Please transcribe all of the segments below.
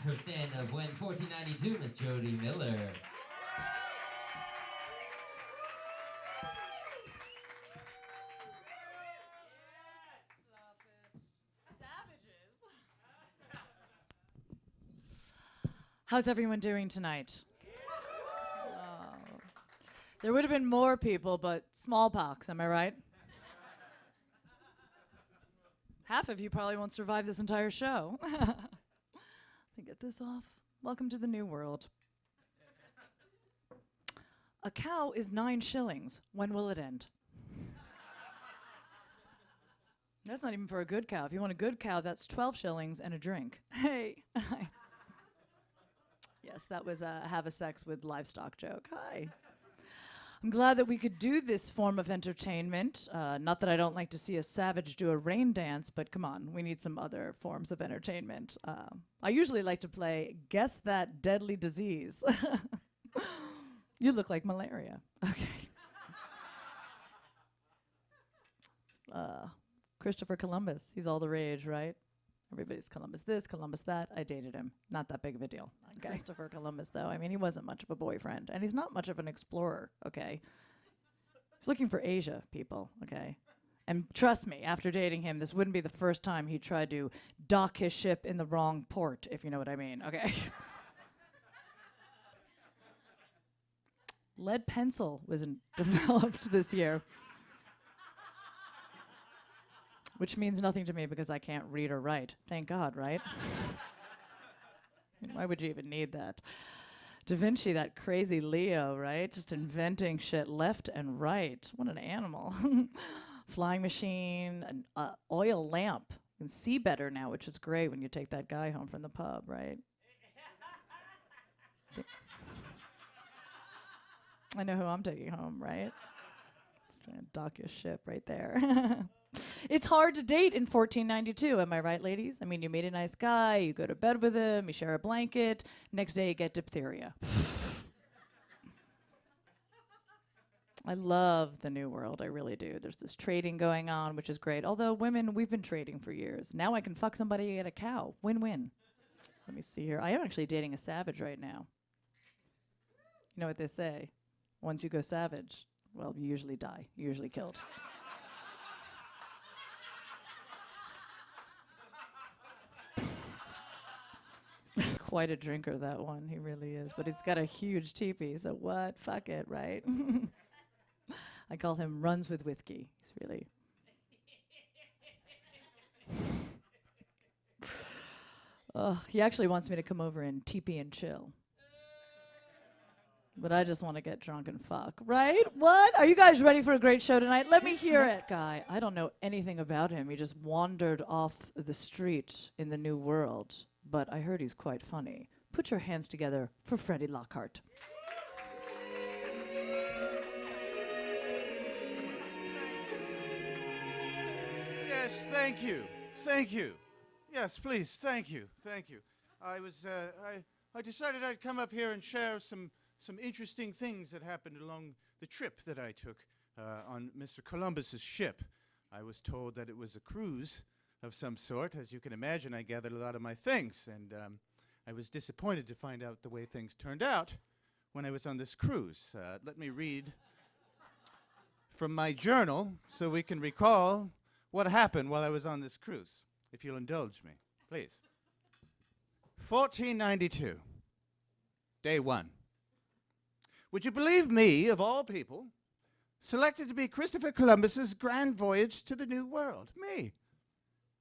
Her stand-up went 1492, Miss Jodi Miller. How's everyone doing tonight? Oh. There would have been more people, but smallpox, am I right? Half of you probably won't survive this entire show. Let me get this off. Welcome to the new world. A cow is 9 shillings. When will it end? That's not even for a good cow. If you want a good cow, that's 12 shillings and a drink. Hey. Yes, that was a have a sex with livestock joke. Hi. I'm glad that we could do this form of entertainment. Not that I don't like to see a savage do a rain dance, but come on, we need some other forms of entertainment. I usually like to play Guess That Deadly Disease. You look like malaria. Okay. Christopher Columbus, he's all the rage, right? Everybody's Columbus this, Columbus that. I dated him. Not that big of a deal. Okay. Christopher Columbus, though. I mean, he wasn't much of a boyfriend. And he's not much of an explorer, okay? He's looking for Asia, people, okay? And trust me, after dating him, this wouldn't be the first time he tried to dock his ship in the wrong port, if you know what I mean, okay? Lead pencil was developed this year. Which means nothing to me because I can't read or write. Thank God, right? Why would you even need that? Da Vinci, that crazy Leo, right? Just inventing shit left and right. What an animal. Flying machine, an oil lamp. You can see better now, which is great when you take that guy home from the pub, right? I know who I'm taking home, right? Just trying to dock your ship right there. It's hard to date in 1492, am I right, ladies? I mean, you meet a nice guy, you go to bed with him, you share a blanket, next day you get diphtheria. I love the new world, I really do. There's this trading going on, which is great. Although women, we've been trading for years. Now I can fuck somebody and get a cow. Win-win. Let me see here. I am actually dating a savage right now. You know what they say? Once you go savage, well, you usually die. You're usually killed. Quite a drinker, that one. He really is. But he's got a huge teepee, so what? Fuck it, right? I call him Runs with Whiskey. He's really... he actually wants me to come over and teepee and chill. But I just want to get drunk and fuck, right? What? Are you guys ready for a great show tonight? Let me hear it. This guy, I don't know anything about him. He just wandered off the street in the new world. But I heard he's quite funny. Put your hands together for Freddy Lockhart. Yes, thank you. Thank you. Yes, please, thank you. Thank you. I decided I'd come up here and share some interesting things that happened along the trip that I took on Mr. Columbus's ship. I was told that it was a cruise of some sort. As you can imagine, I gathered a lot of my things, and I was disappointed to find out the way things turned out when I was on this cruise. Let me read from my journal so we can recall what happened while I was on this cruise, if you'll indulge me, please. 1492, day 1. Would you believe me, of all people, selected to be Christopher Columbus's grand voyage to the New World? Me.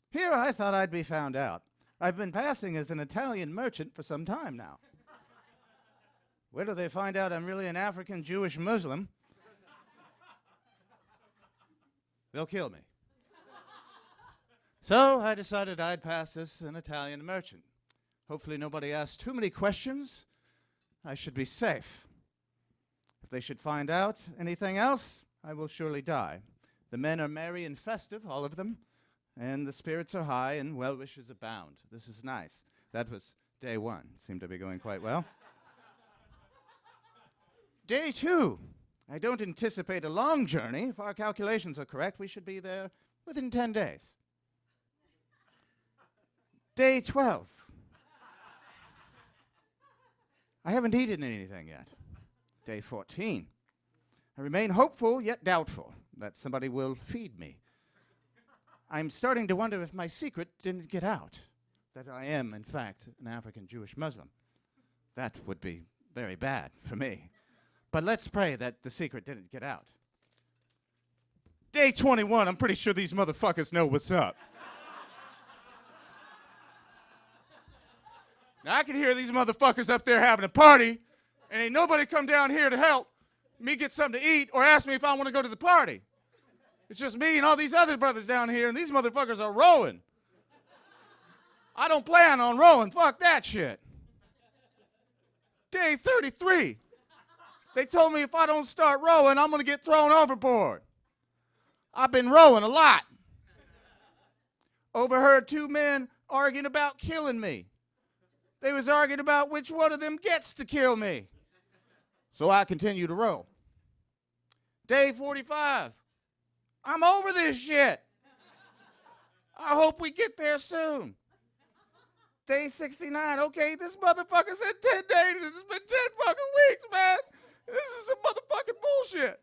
Here I thought I'd be found out. I've been passing as an Italian merchant for some time now. Where do they find out I'm really an African Jewish Muslim? They'll kill me. So I decided I'd pass as an Italian merchant. Hopefully nobody asks too many questions. I should be safe. If they should find out anything else, I will surely die. The men are merry and festive, all of them. And the spirits are high and well wishes abound. This is nice. That was day 1. Seemed to be going quite well. Day 2. I don't anticipate a long journey. If our calculations are correct, we should be there within 10 days. Day 12. I haven't eaten anything yet. Day 14. I remain hopeful yet doubtful that somebody will feed me. I'm starting to wonder if my secret didn't get out, that I am, in fact, an African Jewish Muslim. That would be very bad for me. But let's pray that the secret didn't get out. Day 21, I'm pretty sure these motherfuckers know what's up. Now, I can hear these motherfuckers up there having a party, and ain't nobody come down here to help me get something to eat or ask me if I want to go to the party. It's just me and all these other brothers down here, and these motherfuckers are rowing. I don't plan on rowing. Fuck that shit. Day 33. They told me if I don't start rowing, I'm going to get thrown overboard. I've been rowing a lot. Overheard two men arguing about killing me. They was arguing about which one of them gets to kill me. So I continue to row. Day 45. I'm over this shit. I hope we get there soon. Day 69. Okay, this motherfucker said 10 days. It's been 10 fucking weeks, man. This is some motherfucking bullshit.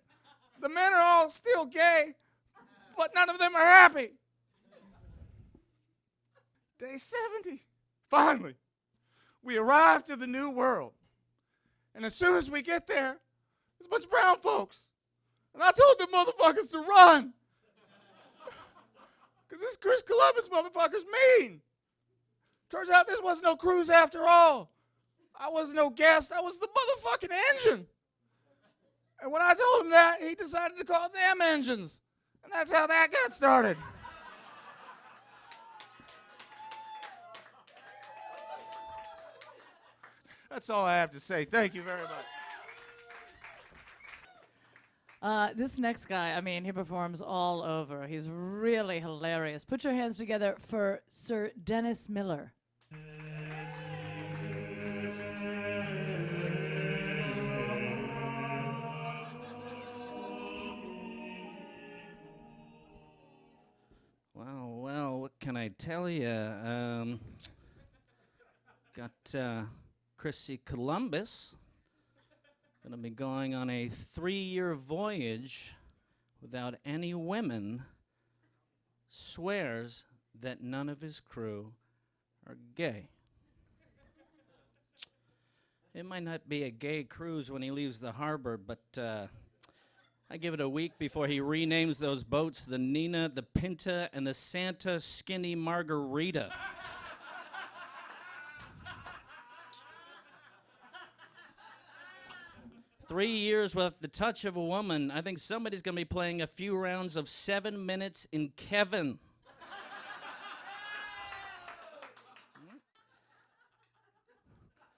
The men are all still gay, but none of them are happy. Day 70. Finally, we arrive to the new world. And as soon as we get there, there's a bunch of brown folks. And I told them motherfuckers to run. Because this Chris Columbus motherfucker's mean. Turns out this wasn't no cruise after all. I wasn't no guest. I was the motherfucking engine. And when I told him that, he decided to call them engines. And that's how that got started. That's all I have to say. Thank you very much. This next guy, I mean, he performs all over. He's really hilarious. Put your hands together for Sir Dennis Miller. Well, what can I tell you? Got Chrissy Columbus. Going to be going on a 3-year voyage without any women. Swears that none of his crew are gay. It might not be a gay cruise when he leaves the harbor, but I give it a week before he renames those boats the Nina, the Pinta, and the Santa Skinny Margarita. Three years with the touch of a woman. I think somebody's going to be playing a few rounds of 7 minutes in Kevin.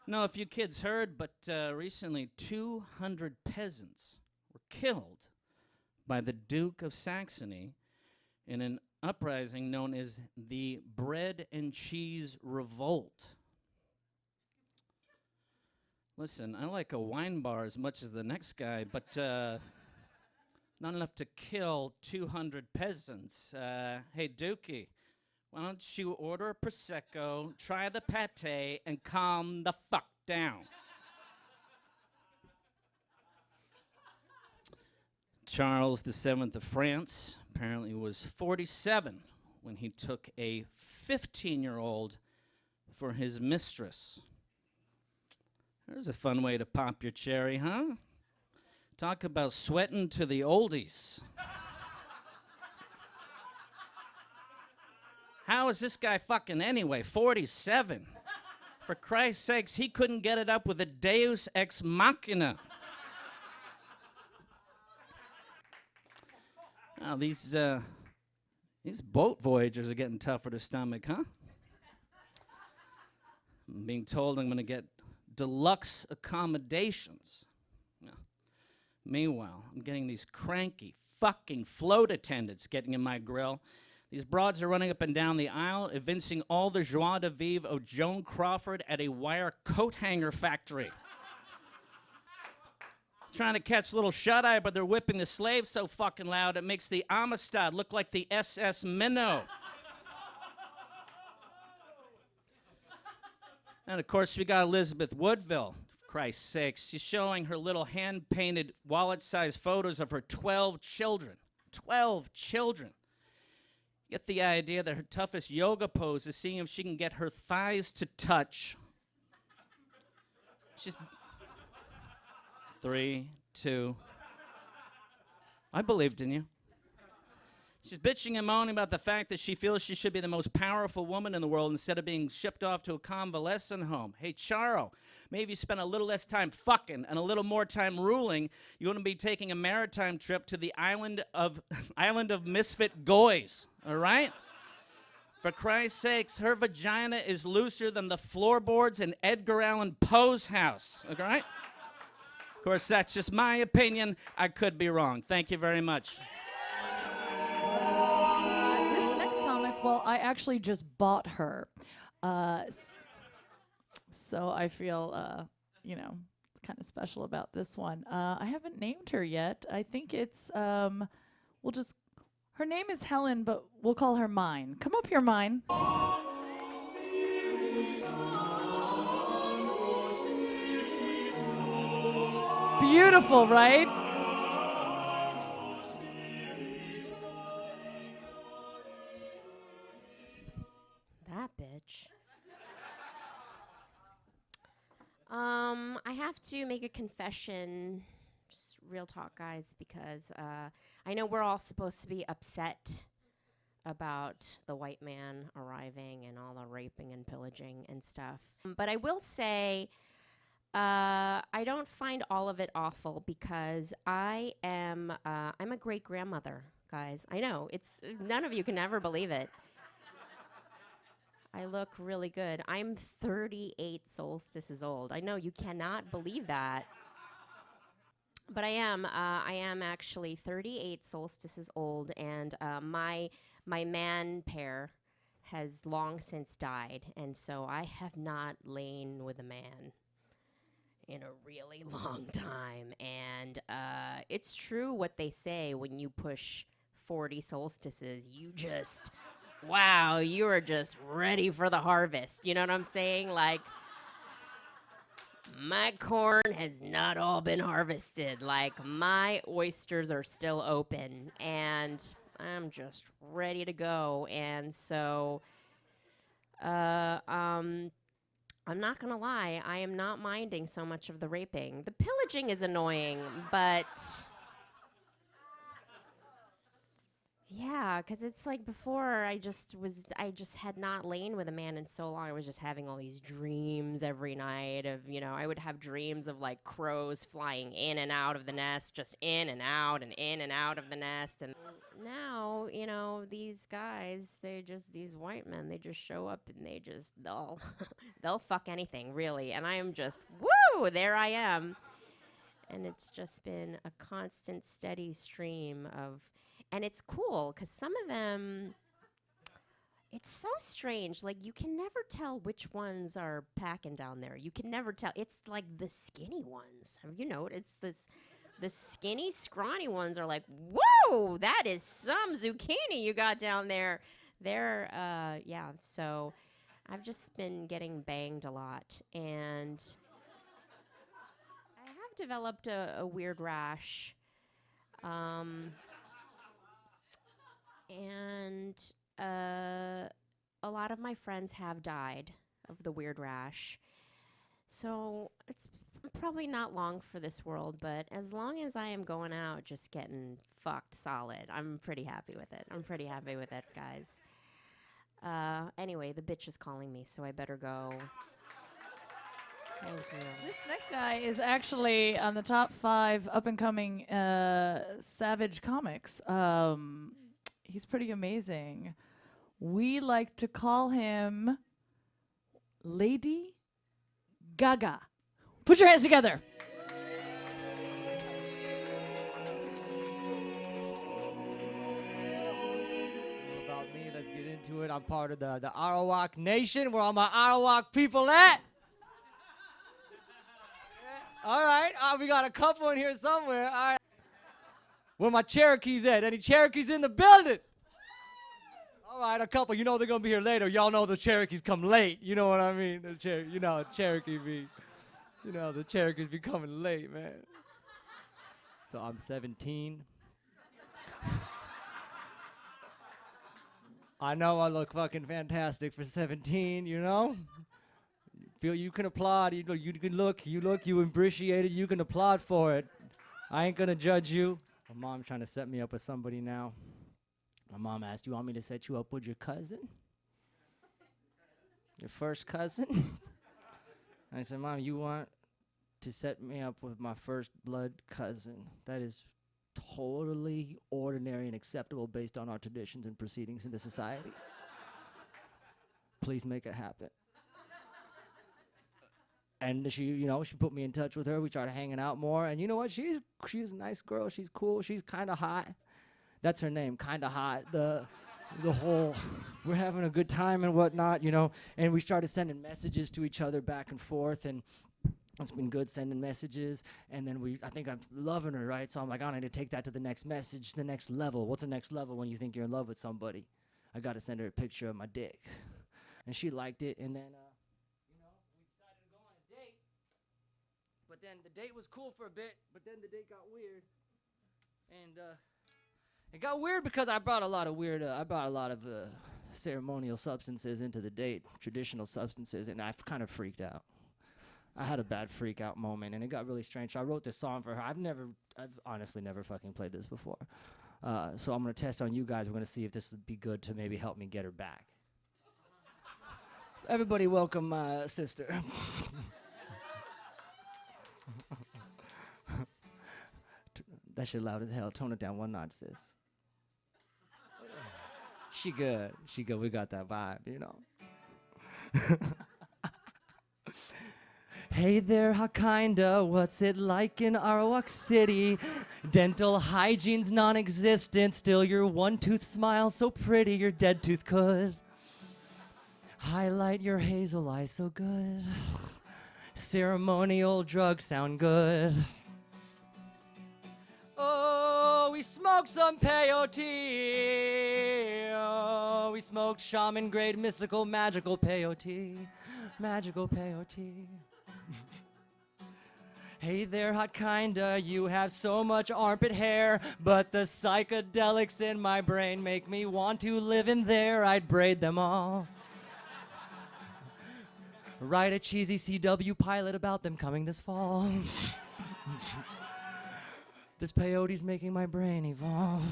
No, if you kids heard, but recently 200 peasants were killed by the Duke of Saxony in an uprising known as the Bread and Cheese Revolt. Listen, I like a wine bar as much as the next guy, but not enough to kill 200 peasants. Hey, Dookie, why don't you order a Prosecco, try the pate, and calm the fuck down? Charles VII of France apparently was 47 when he took a 15-year-old for his mistress. There's a fun way to pop your cherry, huh? Talk about sweating to the oldies. How is this guy fucking anyway? 47. For Christ's sakes, he couldn't get it up with a Deus ex machina. Now, these boat voyagers are getting tougher to stomach, huh? I'm being told I'm going to get deluxe accommodations. Yeah. Meanwhile, I'm getting these cranky fucking float attendants getting in my grill. These broads are running up and down the aisle, evincing all the joie de vivre of Joan Crawford at a wire coat hanger factory. Trying to catch little shut-eye, but they're whipping the slaves so fucking loud it makes the Amistad look like the SS Minnow. And of course, we got Elizabeth Woodville. Of Christ's sakes. She's showing her little hand-painted, wallet-sized photos of her 12 children. 12 children. Get the idea that her toughest yoga pose is seeing if she can get her thighs to touch. She's 3, 2. I believed in you. She's bitching and moaning about the fact that she feels she should be the most powerful woman in the world instead of being shipped off to a convalescent home. Hey, Charo, maybe if you spend a little less time fucking and a little more time ruling, you wouldn't be taking a maritime trip to the island of misfit goys, all right? For Christ's sakes, her vagina is looser than the floorboards in Edgar Allan Poe's house, all right? Of course, that's just my opinion. I could be wrong. Thank you very much. This next comic, well, I actually just bought her. So I feel, kind of special about this one. I haven't named her yet. I think it's, her name is Helen, but we'll call her Mine. Come up here, Mine. Beautiful, right? That bitch. I have to make a confession, just real talk, guys, because I know we're all supposed to be upset about the white man arriving and all the raping and pillaging and stuff. But I will say, I don't find all of it awful because I'm a great grandmother, guys. I know none of you can ever believe it. I look really good. I'm 38 solstices old. I know you cannot believe that. But I am actually 38 solstices old, and my man pair has long since died, and so I have not lain with a man in a really long time. And it's true what they say, when you push 40 solstices, you just... wow, you are just ready for the harvest. You know what I'm saying? Like, my corn has not all been harvested. Like, my oysters are still open, and I'm just ready to go. And so, I'm not gonna lie, I am not minding so much of the raping. The pillaging is annoying, but... yeah, because it's like before I just had not lain with a man in so long. I was just having all these dreams every night of, I would have dreams of like crows flying in and out of the nest, just in and out of the nest. And now, these guys, these white men, they just show up and they'll fuck anything, really. And I am just, woo, there I am. And it's just been a constant, steady stream of... and it's cool, because some of them, it's so strange. Like, you can never tell which ones are packing down there. You can never tell. It's like the skinny ones. Have you noticed this? The skinny, scrawny ones are like, whoa, that is some zucchini you got down there. Yeah, so I've just been getting banged a lot. And I have developed a weird rash. And a lot of my friends have died of the weird rash. So it's probably not long for this world, but as long as I am going out just getting fucked solid, I'm pretty happy with it. Guys. Anyway, the bitch is calling me, so I better go. Thank you. This next guy is actually on the top 5 up-and-coming Savage comics. He's pretty amazing. We like to call him Lady Gaga. Put your hands together. About me, let's get into it. I'm part of the Arawak Nation. Where all my Arawak people at? All right. We got a couple in here somewhere. All right. Where my Cherokees at? Any Cherokees in the building? All right, a couple. You know they're going to be here later. Y'all know the Cherokees come late. You know what I mean? Cherokee be. You know, the Cherokee's becoming late, man. So I'm 17. I know I look fucking fantastic for 17, you know? Feel you can applaud, you can look, you appreciate it, you can applaud for it. I ain't gonna judge you. My mom's trying to set me up with somebody now. My mom asked, you want me to set you up with your cousin? Your first cousin? I said, Mom, you want to set me up with my first blood cousin? That is totally ordinary and acceptable based on our traditions and proceedings in the society. Please make it happen. And she, you know, she put me in touch with her. We started hanging out more. And you know what? She's a nice girl. She's cool. She's kind of hot. That's her name, kind of hot. The whole, we're having a good time and whatnot, you know. And we started sending messages to each other back and forth. And it's been good sending messages. And then I think I'm loving her, right? So I'm like, I need to take that to the next message, the next level. What's the next level when you think you're in love with somebody? I got to send her a picture of my dick. And she liked it. And then, but then the date was cool for a bit, but then the date got weird. And it got weird because I brought a lot of ceremonial substances into the date, traditional substances, and I kind of freaked out. I had a bad freak out moment, and it got really strange. So I wrote this song for her. I've honestly never fucking played this before. So I'm going to test on you guys. We're going to see if this would be good to maybe help me get her back. Everybody welcome my sister. That shit loud as hell. Tone it down one notch, sis. She good. We got that vibe, you know. Hey there, how kinda? What's it like in Arawak City? Dental hygiene's non-existent. Still your one-tooth smile so pretty your dead tooth could highlight your hazel eyes so good. Ceremonial drugs sound good. Oh, we smoked some peyote. Oh, we smoked shaman grade mystical magical peyote. Magical peyote. Hey there, hot kinda, you have so much armpit hair, but the psychedelics in my brain make me want to live in there. I'd braid them all. Write a cheesy CW pilot about them coming this fall. This peyote's making my brain evolve.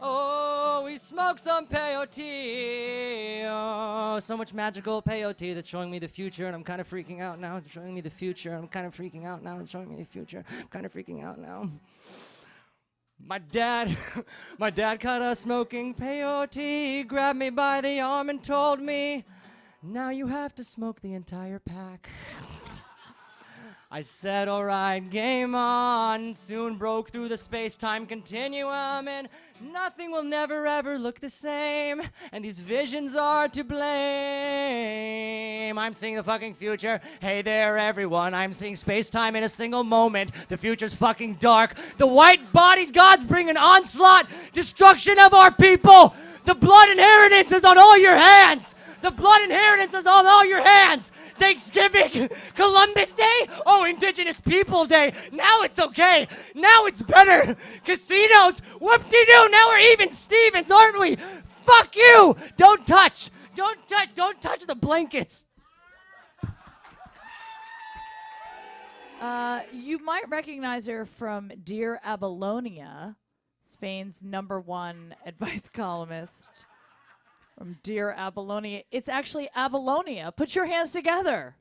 Oh, we smoked some peyote. Oh, so much magical peyote that's showing me the future, and I'm kind of freaking out now. It's showing me the future. I'm kind of freaking out now. It's showing me the future. I'm kind of freaking out now. My dad caught us smoking peyote, grabbed me by the arm and told me, now you have to smoke the entire pack. I said, all right, game on. Soon broke through the space-time continuum, and nothing will never, ever look the same. And these visions are to blame. I'm seeing the fucking future. Hey there, everyone. I'm seeing space-time in a single moment. The future's fucking dark. The white bodies, God's bringing onslaught, destruction of our people. The blood inheritance is on all your hands. The blood inheritance is on all your hands. Thanksgiving, Columbus Day, oh, Indigenous People Day. Now it's okay. Now it's better. Casinos, whoop-de-doo. Now we're even Stevens, aren't we? Fuck you. Don't touch the blankets. You might recognize her from Dear Abalonia, Spain's #1 advice columnist. From Dear Abalonia. It's actually Avalonia. Put your hands together.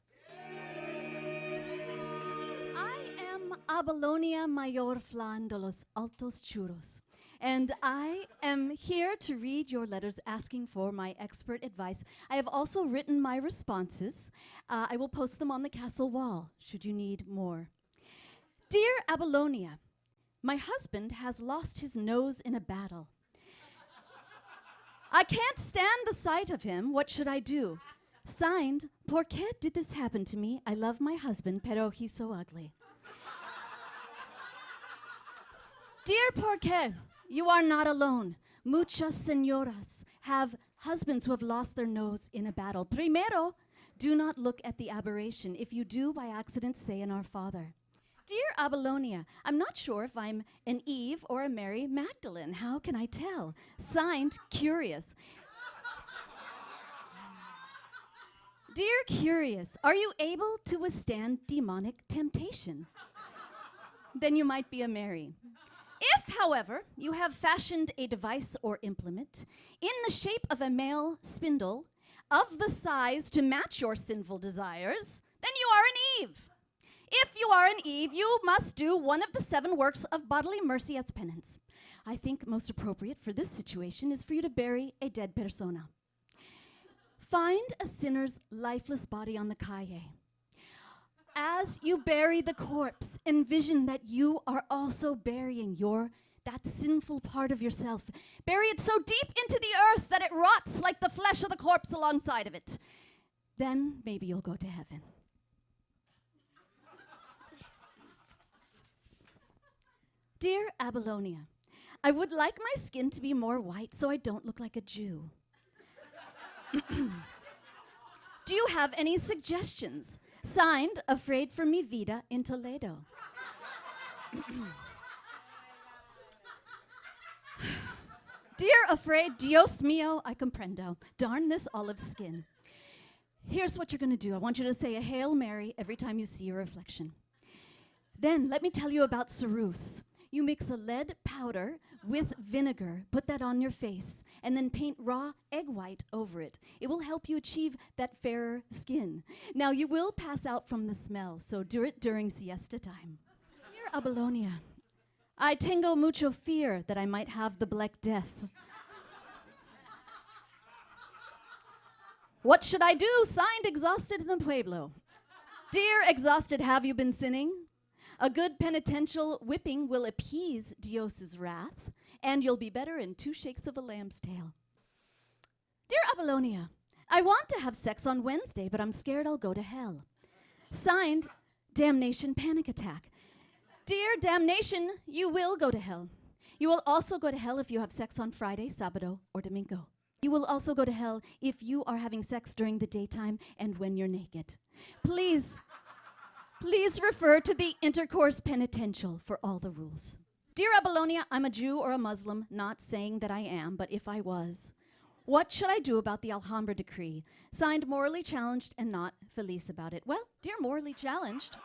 I am Abalonia Mayor Flan de los Altos Churros, and I am here to read your letters asking for my expert advice. I have also written my responses. I will post them on the castle wall, should you need more. Dear Abalonia, my husband has lost his nose in a battle. I can't stand the sight of him. What should I do? Signed, ¿Por qué did this happen to me? I love my husband, pero he's so ugly. Dear Porque, you are not alone. Muchas señoras have husbands who have lost their nose in a battle. Primero, Do not look at the aberration. If you do, by accident, say in Our Father. Dear Abylonia, I'm not sure if I'm an Eve or a Mary Magdalene. How can I tell? Signed, Curious. Dear Curious, are you able to withstand demonic temptation? Then you might be a Mary. If, however, you have fashioned a device or implement in the shape of a male spindle of the size to match your sinful desires, then you are an Eve. If you are an Eve, you must do one of the 7 works of bodily mercy as penance. I think most appropriate for this situation is for you to bury a dead persona. Find a sinner's lifeless body on the calle. As you bury the corpse, envision that you are also burying that sinful part of yourself. Bury it so deep into the earth that it rots like the flesh of the corpse alongside of it. Then maybe you'll go to heaven. Dear Abylonia, I would like my skin to be more white so I don't look like a Jew. Do you have any suggestions? Signed, Afraid for Mi Vida in Toledo. Dear Afraid, Dios mío, I comprendo. Darn this olive skin. Here's what you're going to do. I want you to say a Hail Mary every time you see your reflection. Then let me tell you about ceruse. You mix a lead powder with vinegar, put that on your face, and then paint raw egg white over it. It will help you achieve that fairer skin. Now, you will pass out from the smell, so do it during siesta time. Dear Abylonia, I tengo mucho fear that I might have the Black Death. What should I do? Signed, Exhausted in the Pueblo. Dear Exhausted, have you been sinning? A good penitential whipping will appease Dios's wrath, and you'll be better in 2 shakes of a lamb's tail. Dear Abylonia, I want to have sex on Wednesday, but I'm scared I'll go to hell. Signed, Damnation Panic Attack. Dear Damnation, you will go to hell. You will also go to hell if you have sex on Friday, Sabado, or Domingo. You will also go to hell if you are having sex during the daytime and when you're naked. Please refer to the Intercourse Penitential for all the rules. Dear Abylonia, I'm a Jew or a Muslim, not saying that I am, but if I was. What should I do about the Alhambra decree? Signed, Morally Challenged and not Felice about it. Well, dear Morally Challenged,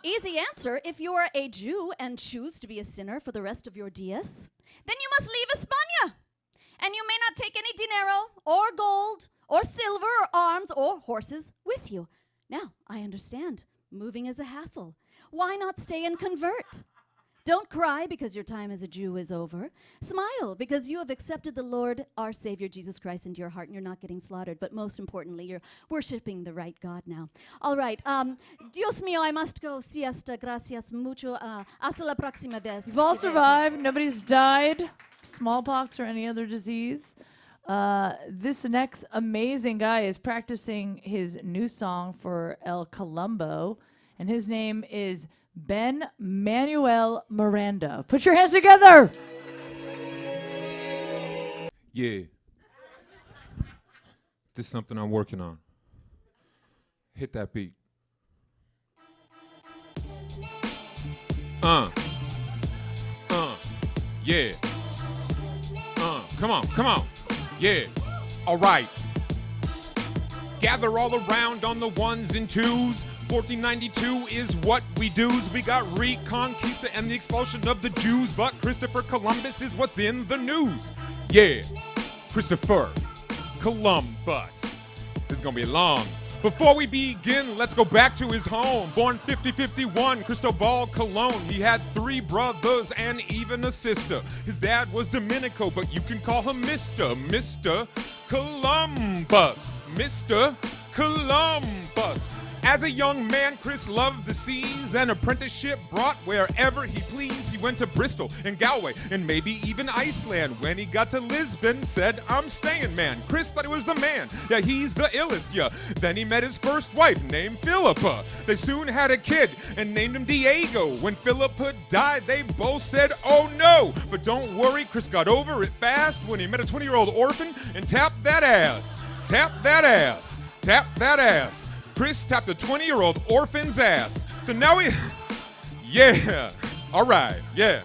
easy answer. If you are a Jew and choose to be a sinner for the rest of your dias, then you must leave España. And you may not take any dinero or gold or silver or arms or horses with you. Now, I understand. Moving is a hassle. Why not stay and convert? Don't cry because your time as a Jew is over. Smile because you have accepted the Lord, our Savior, Jesus Christ, into your heart and you're not getting slaughtered. But most importantly, you're worshiping the right God now. All right. Dios mío, I must go. Siesta. Gracias mucho. Hasta la próxima vez. You've all survived. Nobody's died. Smallpox or any other disease. This next amazing guy is practicing his new song for El Colombo, and his name is Ben Manuel Miranda. Put your hands together. Yeah. This is something I'm working on. Hit that beat. Yeah. Come on. Yeah. All right. Gather all around on the ones and twos. 1492 is what we do's. We got Reconquista and the expulsion of the Jews, but Christopher Columbus is what's in the news. Yeah, Christopher Columbus. This is gonna be long. Before we begin, let's go back to his home. Born 5051, Cristobal Colon. He had 3 brothers and even a sister. His dad was Domenico, but you can call him Mr. Columbus. Mr. Columbus. As a young man, Chris loved the seas. An apprenticeship brought wherever he pleased. He went to Bristol and Galway and maybe even Iceland. When he got to Lisbon, said, I'm staying, man. Chris thought he was the man. Yeah, he's the illest, yeah. Then he met his first wife named Philippa. They soon had a kid and named him Diego. When Philippa died, they both said, oh no. But don't worry, Chris got over it fast when he met a 20-year-old orphan and tapped that ass. Tap that ass. tap that ass. Chris tapped a 20-year-old orphan's ass. So now he, yeah, all right, yeah.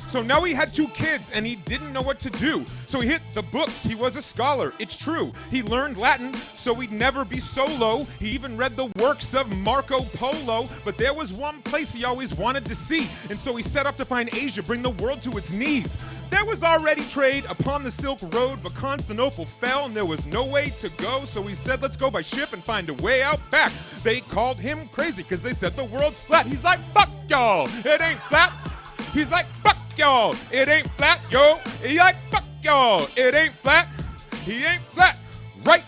So now he had 2 kids and he didn't know what to do. So he hit the books, he was a scholar, it's true. He learned Latin so he'd never be solo. He even read the works of Marco Polo. But there was one place he always wanted to see. And so he set off to find Asia, bring the world to its knees. There was already trade upon the Silk Road, but Constantinople fell and there was no way to go. So he said, let's go by ship and find a way out back. They called him crazy because they said the world's flat. He's like, fuck y'all, it ain't flat. He's like, fuck y'all, it ain't flat, yo. He like, fuck y'all, it ain't flat. He ain't flat. Right.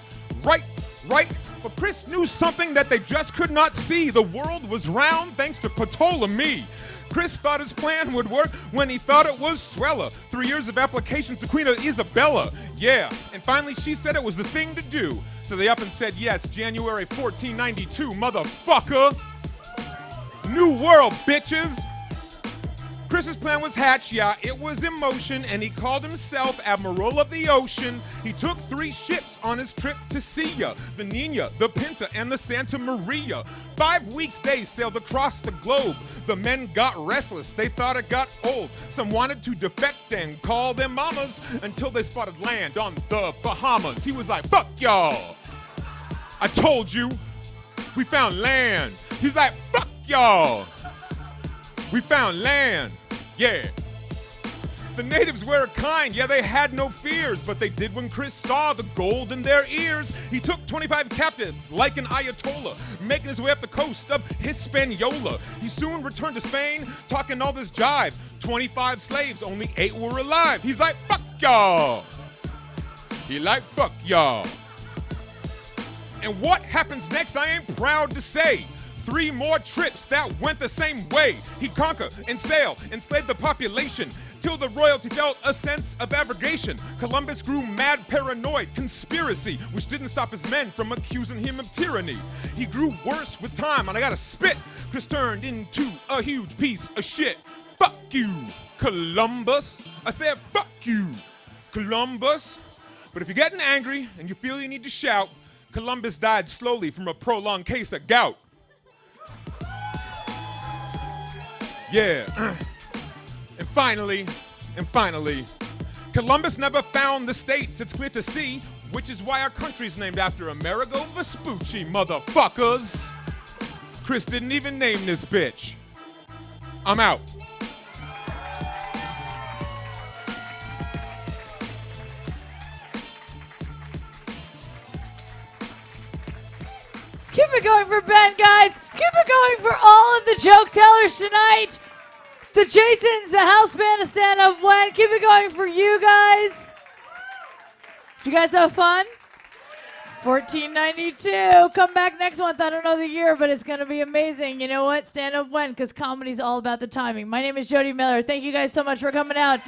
But Chris knew something that they just could not see. The world was round thanks to Ptolemy. Chris thought his plan would work when he thought it was swella. 3 years of applications to Queen of Isabella. Yeah, and finally she said it was the thing to do. So they up and said yes, January 1492, motherfucker. New world, bitches. Chris's plan was hatched, yeah, it was in motion, and he called himself Admiral of the Ocean. He took 3 ships on his trip to see ya, the Nina, the Pinta, and the Santa Maria. 5 weeks they sailed across the globe. The men got restless, they thought it got old. Some wanted to defect and call them mamas until they spotted land on the Bahamas. He was like, fuck y'all. I told you, we found land. He's like, fuck y'all. We found land, yeah. The natives were kind, yeah, they had no fears, but they did when Chris saw the gold in their ears. He took 25 captives like an Ayatollah, making his way up the coast of Hispaniola. He soon returned to Spain, talking all this jive. 25 slaves, only 8 were alive. He's like, fuck y'all. He like, fuck y'all. And what happens next, I ain't proud to say. 3 more trips that went the same way. He conquered and sailed, enslaved the population, till the royalty felt a sense of abrogation. Columbus grew mad, paranoid, conspiracy, which didn't stop his men from accusing him of tyranny. He grew worse with time, and I gotta spit. Chris turned into a huge piece of shit. Fuck you, Columbus. I said, fuck you, Columbus. But if you're getting angry and you feel you need to shout, Columbus died slowly from a prolonged case of gout. Yeah, and finally, Columbus never found the States, it's clear to see, which is why our country's named after Amerigo Vespucci, motherfuckers. Chris didn't even name this bitch. I'm out. Keep it going for Ben, guys. Keep it going for all of the joke tellers tonight. The Jasons, the house band of stand-up when. Keep it going for you guys. Did you guys have fun? 1492. Come back next month. I don't know the year, but it's going to be amazing. You know what? Stand up when, because comedy's all about the timing. My name is Jodi Miller. Thank you guys so much for coming out.